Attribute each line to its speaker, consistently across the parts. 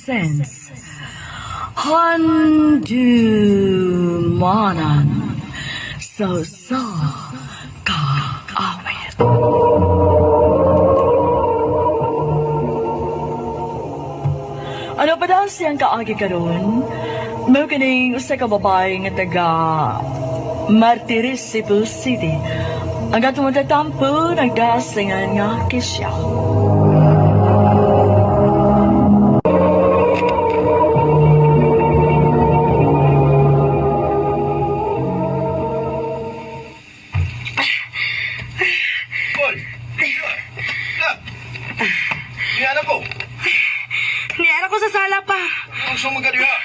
Speaker 1: presents Handumanan So Kaawit. Ano pa daw siyang kaagi karon? May kining usa ka babae nga taga Martires, Cebu City. Ang atong matatampo nagdasingan nga kisya.
Speaker 2: Niara ko sa sala pa.
Speaker 3: Gusto mo ka diha?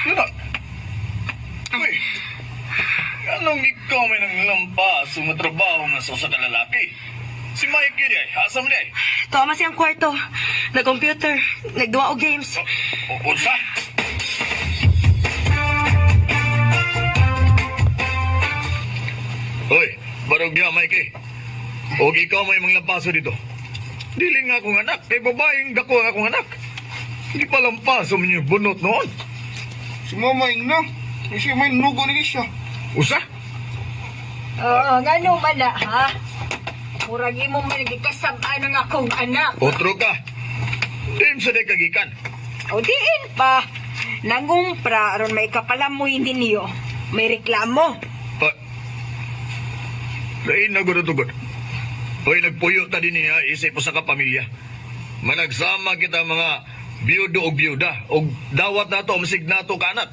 Speaker 3: Ano? Uy, anong ikaw may nanglampas sa trabaho nga sa usa ka lalaki? Si Mikey di ay, asam di ay.
Speaker 2: Tama siyang kwarto. Nag-computer. Nagduwa o games.
Speaker 3: Unsa? Hoy, barog niya, Mikey. Og ikaw may manglampaso dito. Dili nga akong anak, kay babaeng dako ang akong anak. Hindi pa lampaso mo niyo bunot noon.
Speaker 4: Si Mamaing na. Kasi may nugo ni siya.
Speaker 3: Usa?
Speaker 5: Oo, nga naman na, ha? Muragi mo man nagkasabaan ng akong anak.
Speaker 3: Otro ka. Dim sa day kagikan.
Speaker 5: O diin pa. Nangumpra, aron may kapalamoy din niyo. May reklamo.
Speaker 3: Dain na gudot-gud. Hoy, nagpuyo ta din niya, isip po sa kapamilya. Managsama kita mga biyudo o biyuda, o dawat na to, masig na to kanak.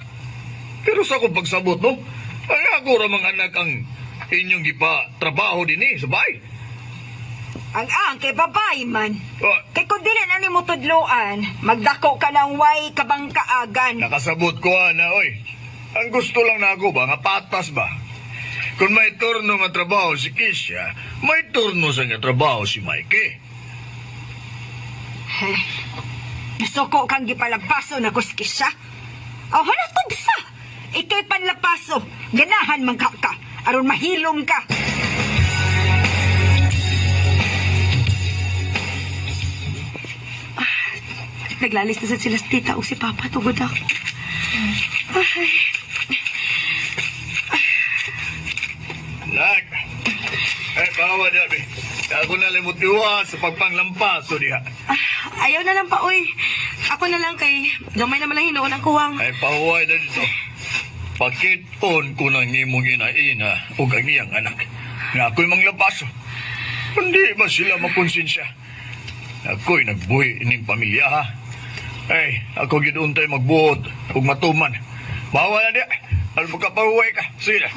Speaker 3: Pero sa akong pagsabot, no? Ay ako ramang anak ang inyong gipa trabaho din sa bahay.
Speaker 5: Ang kay babae man.
Speaker 3: Oh,
Speaker 5: Kay kung dili na ni mo tudloan, magdako ka ng way kabang kaagan.
Speaker 3: nakasabot ko na, oy. Ang gusto lang na ako ba, nga patas ba? Kung may turno nga trabaho si Kisha, may turno sa nga trabaho si Mikey.
Speaker 5: Nasuko kang gipalapaso na kuskisya. O hanatog sa. Ikay panlapaso. Ganahan man ka. Aron mahilom ka.
Speaker 2: Naglalis na sila sa tita o si Papa. Tugod ako. Ay.
Speaker 3: Lag! Bawa niya, be. Ako na limot iwa sa pagpanglampaso diha.
Speaker 2: Ayaw na lang pa, uy. Ako na lang kay gamay naman lang hinuon ang kuwang.
Speaker 3: Ay, pahuway na dito. Pakit-on ko ng imong ina-ina o ang iyang anak. Nga ako'y manglampaso. Hindi ba sila makonsensya? Ako'y nagbuhi ining pamilya, ha? Ay, ako giduntay magbuot ug matuman. Bawa na diya. Alam mo ka, pahuway ka. Sige na.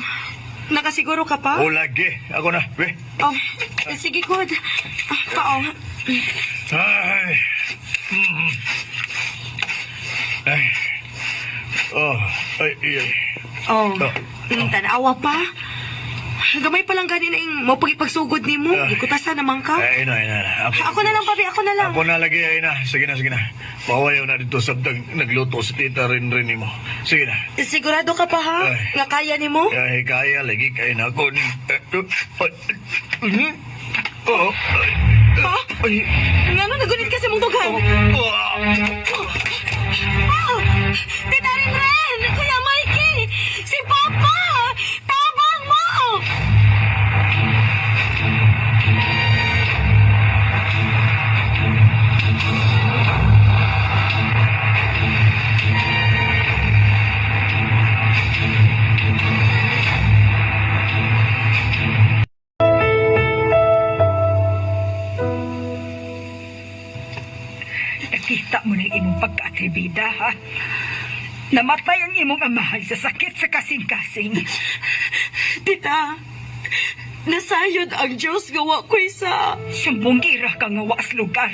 Speaker 2: Nakasiguro ka pa?
Speaker 3: O lagi. Ako na, be.
Speaker 2: Oh, sige, good. Paong.
Speaker 3: Ay. Mm. Ay. Oh, ay.
Speaker 2: Oh,
Speaker 3: Oh.
Speaker 2: tanawa pa. Gamay pa lang ganin ang mo pagsugod ni mo. Gikutasan naman ka.
Speaker 3: Ay, na.
Speaker 2: Ako na lang, papi. Ako na lang.
Speaker 3: Ako na lagi, ay na. Sige na. Pawayaw na dito sa nagluto sa tita rin mo. Sige na.
Speaker 2: Sigurado ka pa, ha?
Speaker 3: Ay.
Speaker 2: Nga kaya ni mo?
Speaker 3: Ay, kaya, lagi kayo na ako. Oh,
Speaker 2: Ha?
Speaker 3: ay.
Speaker 2: Nga no, nagunit ka sa mong dugan. Oh, Tita Rinren! Kuya Mikey! Si Papa! Tabang mo!
Speaker 6: Nakita mo na yung imong pagkaatribida, ha? Namatay ang imong amahan sa sakit sa kasing-kasing.
Speaker 2: Tita, nasayod ang Diyos gawa ko isa.
Speaker 6: Sumbong ira ka nga waas lugar.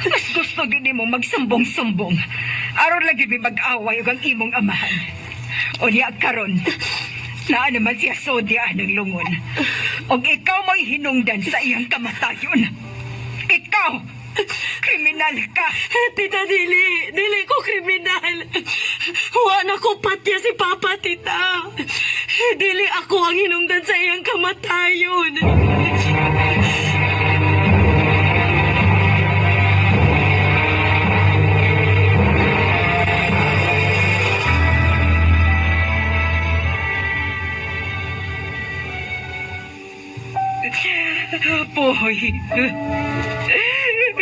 Speaker 6: Mas gusto gini mo magsambong-sumbong. Aron lagi mag-away ang imong amahan. O niya karon, naa naman siya sodya ng lungon. O ikaw mo'y hinungdan sa iyang kamatayon. Ikaw! Kriminal ka!
Speaker 2: Tita, dili ko kriminal. Huwag na ko patya si Papa, tita. Dili ako ang hinungdan sa iyang kamatayon.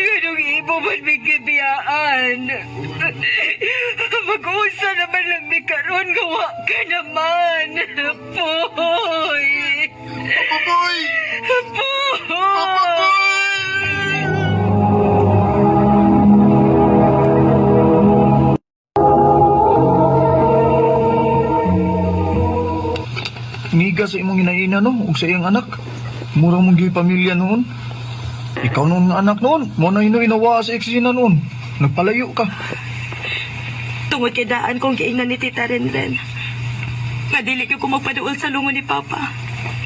Speaker 6: Ganong imo man may kibiyaan. Mag-uusa naman lang may karon gawa ka naman. Poy!
Speaker 4: Papaboy!
Speaker 6: Poy!
Speaker 4: Papaboy!
Speaker 3: Miga sa imong inaina no, ug sa iyang anak. Mura mong gi pamilya noon. Ikaw noon nga anak noon, mo na inawa sa eksena noon. Nagpalayo ka.
Speaker 2: Tungod kay daan kong giingnan ni Tita Renren. Madili ko magpaduol sa lungo ni Papa.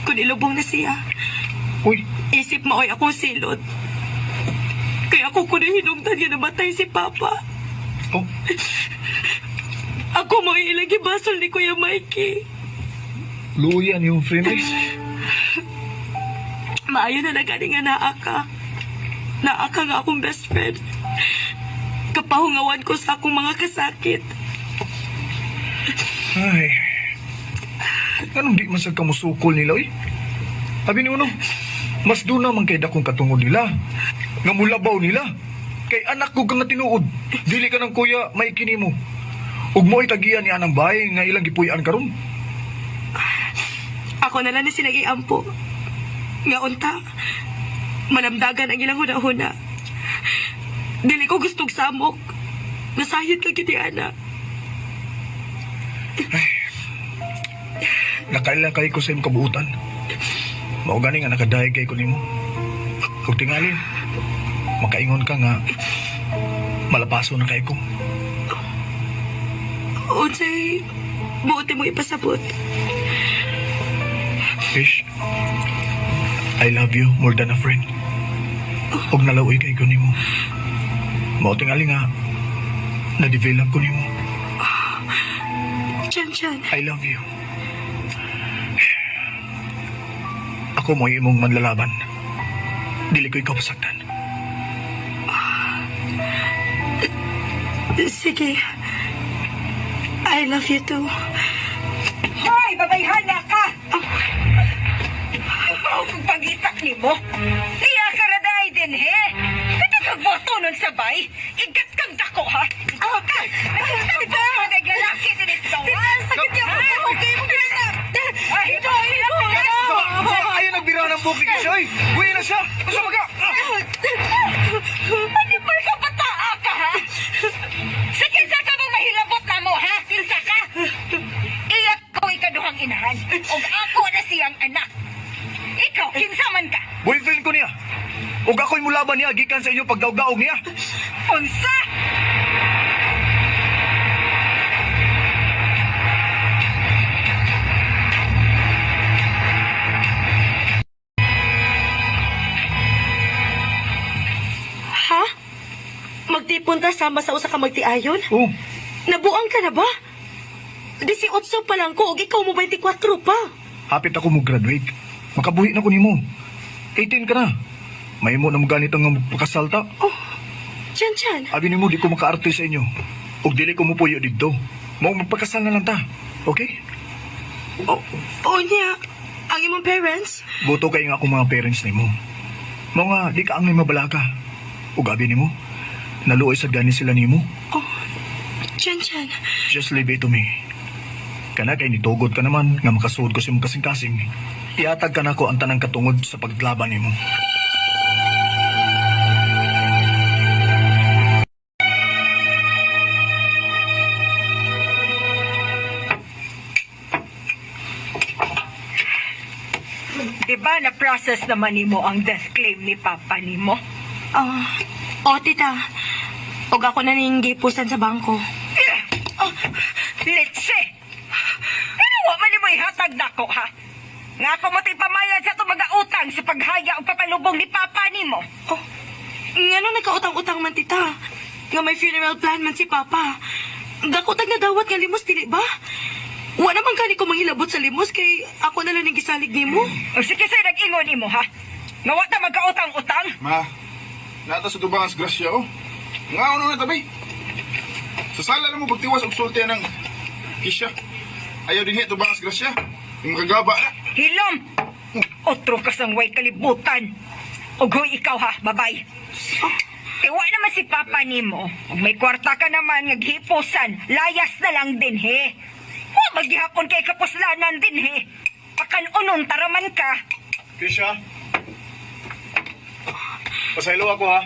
Speaker 2: Kung ilubong na siya,
Speaker 3: Uy,
Speaker 2: isip maoy ako silot. Kaya ako ko na hinungdan nga namatay si Papa.
Speaker 3: oh,
Speaker 2: Ako mo ilagi basol ni Kuya Mikey.
Speaker 3: luyan yung friend eh.
Speaker 2: Maayo na nagani nga naa ka. Naa ka nga akong best friend. Kapahungawan ko sa akong mga kasakit.
Speaker 3: Ay, anong di man sa kamusukol nila eh? Sabi ni Uno, mas doon naman kay dakong katungod nila. Nga mulabaw nila. Kay anak ko kang tinuod. Dili ka ng kuya, may kini mo. Ug mo itagiyan ni anang bahay nga ilang gipuy-an karon.
Speaker 2: Ako na lang na sinagiampo. Nga unta, manamdagan ang ilang huna-huna. Dili ko gustong samok. Nasayod ka kiti anak.
Speaker 3: Nakaila kay ko sa imong kabuutan. Mao gani nga nakadaig kay ko nimo. Kung tingali, makaingon ka nga malapaso na kay ko.
Speaker 2: Unsay, buoti mo ipasabot.
Speaker 3: Fish, I love you more than a friend. Huwag nalaoy kay ko nimo. Mao tingali nga na-develop ko nimo.
Speaker 2: Chan.
Speaker 3: I love you. Ako mo imong manlalaban. Dili ko ikaw pasaktan.
Speaker 2: Sige. I love you too.
Speaker 5: Hoy, babayhana ka! Ako kung pangitak ni mo. Iya ka raday din, he? Kaya kagboto nun sabay. Igat kang dako, ha? Ako ka! Sakit ka! Naglalaki din ito, ha? Sakit niya mo! Okay, na! Ito!
Speaker 3: Ayaw nagbira ng bukid kasi, oy! Uwi na siya! Basta maga!
Speaker 5: Hindi pa ka bataa ka, ha? Sa kinsa ka bang mahilabot na mo, ha? Kinsa ka? Iyak ko ikaduhang inahan. O ako na siyang anak. Ikaw, kinsa man ka?
Speaker 3: Boyfriend ko niya! Ug ako'y mulaban niya, gikan sa inyo pagdaog-daog niya!
Speaker 5: Unsa?
Speaker 2: Ha? Magtipon ta sama sa usa ka magtiayon?
Speaker 3: Oh,
Speaker 2: Nabuang ka na ba? 18 pa lang ko, ug ikaw mo 24 pa.
Speaker 3: hapit ako mo graduate. Makabuhi na ko nimo. 18 ka na. May mo na mo ganito nga magpakasalta.
Speaker 2: Oh, Chan.
Speaker 3: Abi nimo di ko makaarte sa inyo. Ug dili ko mo puyo didto. Mao magpakasal na lang ta. Okay?
Speaker 2: O niya, ang imong parents?
Speaker 3: Boto kay nga akong mga parents nimo. Mga di ka ang may mabalaga. Ug abi nimo, naluoy sa gani sila nimo.
Speaker 2: Oh, Chan.
Speaker 3: Just leave it to me. Kana kay nitugod ka naman nga makasuod ko sa imong kasing-kasing. Iatag ka na ko ang tanang katungod sa paglaban nimo.
Speaker 6: Diba na-process naman nimo ang death claim ni Papa nimo?
Speaker 2: Tita. Og ako na ning gipusan sa bangko.
Speaker 6: Litse! Pero wa man nimo ihatag nako, ha? Nga ako mo pamayad sa itong mga utang sa paghaya o papalubong ni Papa nimo.
Speaker 2: Oh, ngano nagkautang-utang man, tita? Nga may funeral plan man si Papa. Dakotag na dawat nga limos, dili ba? Wa naman gani ko manghilabot sa limos kay ako na lang ning gisalig nimo.
Speaker 6: O sige sa'yo nag-ingon nimo, ha? Nga wa ta magkautang-utang.
Speaker 4: Ma, nata sa tubangas grasya, oh. Nga ano na tabi. Sa sala na mo pagtiwas og sulti ng kisya. Ayaw din hiya tubangas grasya. Yung makagaba na.
Speaker 6: Hilom! Otro ka sang way kalibutan. Ugoy ikaw ha, babay. Iwa naman si Papa nimo. Ug may kwarta ka naman nga gihiposan, layas na lang din he. Wa maghihapon kay kapuslanan din he. Akan unon taraman ka.
Speaker 3: Kisha, pasaylo ako ha.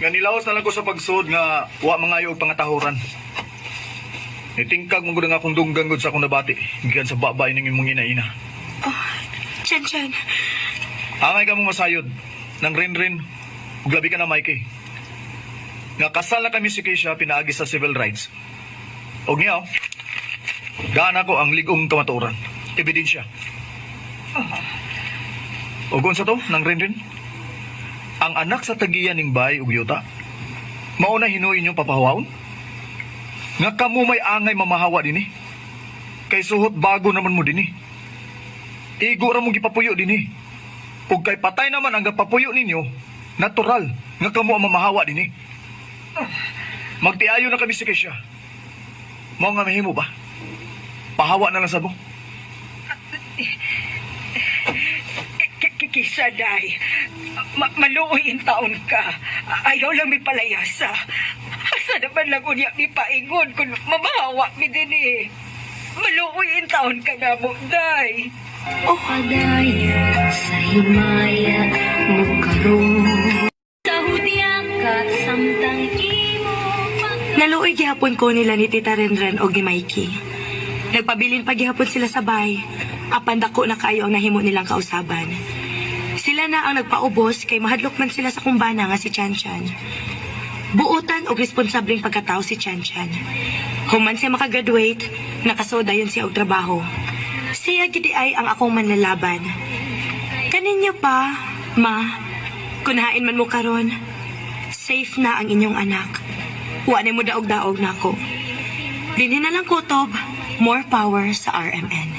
Speaker 3: Nga nilawas na lang ko sa pagsud nga wa mangayo og pangatahuran. Nitingkag mo gud nga akong dunggan gud sa akong nabati. Gikan sa babay ning imong ina-ina.
Speaker 2: Chan.
Speaker 3: Angay ka mo masayod. Nang rin-rin. Ug labi ka na, Mikey. Nga kasal na kami si Keisha pinaagi sa civil rights. Og niya, gaan ako ang ligong kamatuoran. Ebidensya. Og unsa to, nang rin-rin? Ang anak sa tagiyan ning bay ug yuta, mauna hinuin inyong papahawaon? Nga kamo may angay mamahawa dinhi. Kay suhot bago naman mo dinhi. Igo ra mo gipapuyo dinhi. Ug kay patay naman ang gapapuyo ninyo, natural nga kamo ang mamahawa dinhi. Magtiayo na kami si Keisha. Mao nga mahimo ba? Pahawa na lang sa mo.
Speaker 6: Kisa, day. Maluoy in taon ka. Ayaw lang may palayasa. Asa naman lang unya mi paingon kung mamahawa mi din eh. Maluoy in taon ka na mo, day.
Speaker 7: Padaya sa Himaya mukarong sa hudyakat samtang imo
Speaker 2: Naluoy gihapon ko nila ni Tita Renren o ni Mikey. Nagpabilin pa gihapon sila sa bay. Apan dako na kayo ang nahimo nilang kausaban. Sila na ang nagpaubos kay mahadlok man sila sa kumbana nga si Chan Chan. Buotan og responsableng pagkatao si Chan Chan. Human siya makagraduate, nakasoda yun siya og trabaho. Siya gidi ay ang akong manlalaban. Kaninyo pa, ma, kunahain man mo karon, safe na ang inyong anak. Wa na mo daog-daog na ako. Dinhin na lang kutob, more power sa RMN.